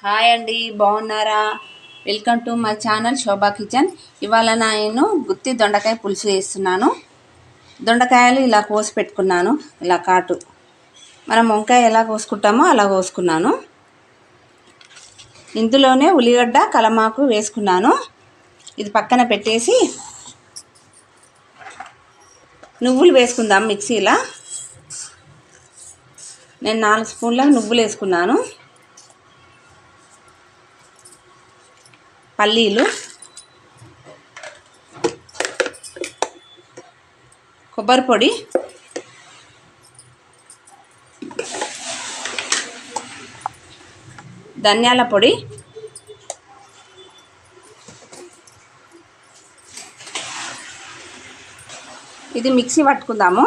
Hi అండి, బాగున్నారా? Welcome to my channel Shobha kitchen. ఇవాళ నేను గుత్తి దొండకాయ పులుసు చేస్తున్నాను. దొండకాయలు ఇలా కోసి పెట్టుకున్నాను, ఇలా కాటు. మనం వంకాయ ఎలా కోసుకుంటామో అలా కోసుకున్నాను. ఇందులోనే ఉల్లిగడ్డ కలమాకు వేసుకున్నాను. ఇది పక్కన పెట్టేసి నువ్వులు వేసుకుందాం మిక్సీలో. నేను 4 స్పూన్ల నువ్వులు వేసుకున్నాను. పల్లీలు, కొబ్బరి పొడి, ధనియాల పొడి, ఇది మిక్సీ పట్టుకుందాము.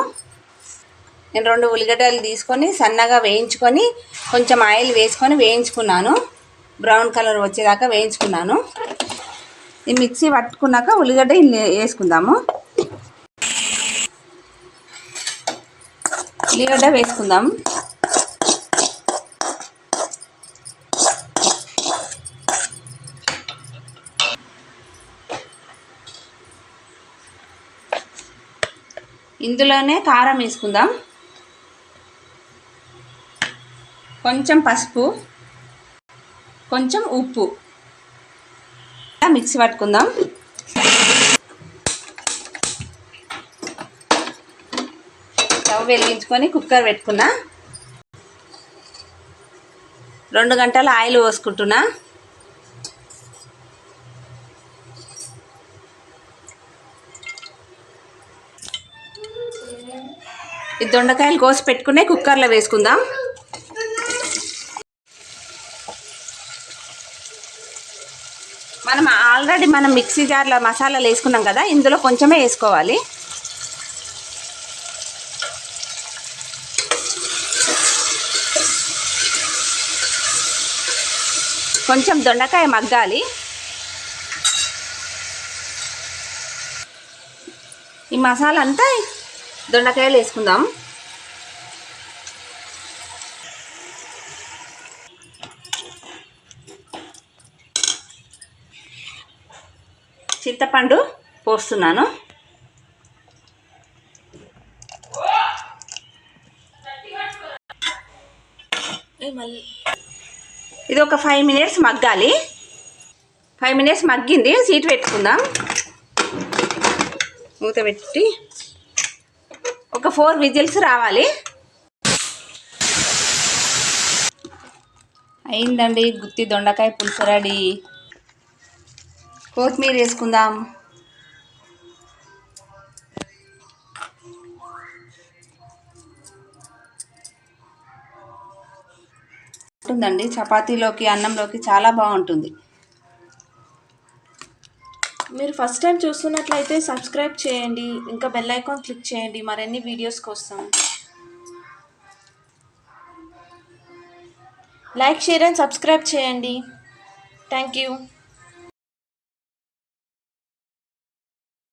నేను 2 ఉల్లిగడ్డలు తీసుకొని సన్నగా వేయించుకొని కొంచెం ఆయిల్ వేసుకొని వేయించుకున్నాను. బ్రౌన్ కలర్ వచ్చేదాకా వేయించుకున్నాను. ఈ మిక్సీ పట్టుకున్నాక ఉల్లిగడ్డ వేసుకుందాము. ఉల్లిగడ్డ వేసుకుందాం. ఇందులోనే కారం వేసుకుందాం, కొంచెం పసుపు, కొంచెం ఉప్పు. మిక్సీ పట్టుకుందాం. స్టవ్ వెలిగించుకొని కుక్కర్ పెట్టుకున్నా. 2 గంటల ఆయిల్ పోసుకుంటున్నా. ఈ దొండకాయలు కోసి పెట్టుకునే కుక్కర్లో వేసుకుందాం. మనం మిక్సీ జార్లో మసాలాలు వేసుకున్నాం కదా, ఇందులో కొంచెమే వేసుకోవాలి. కొంచెం దొండకాయ మగ్గాలి. ఈ మసాలా అంతా దొండకాయలు వేసుకుందాం. చింతపండు పోస్తున్నాను. ఇది ఒక 5 మినిట్స్ మగ్గాలి. 5 మినిట్స్ మగ్గింది. సీట్ పెట్టుకుందాం. మూత పెట్టి ఒక 4 విజిల్స్ రావాలి. అయిందండి, గుత్తి దొండకాయ పులుసు రెడీ. కొత్తిమీర వేసుకుందాం. ఉంటుందండి, చపాతీలోకి అన్నంలోకి చాలా బాగుంటుంది. మీరు ఫస్ట్ టైం చూస్తున్నట్లయితే సబ్స్క్రైబ్ చేయండి, ఇంకా బెల్ ఐకాన్ క్లిక్ చేయండి మరిన్ని వీడియోస్ కోసం. లైక్, షేర్ అండ్ సబ్స్క్రైబ్ చేయండి. Thank you.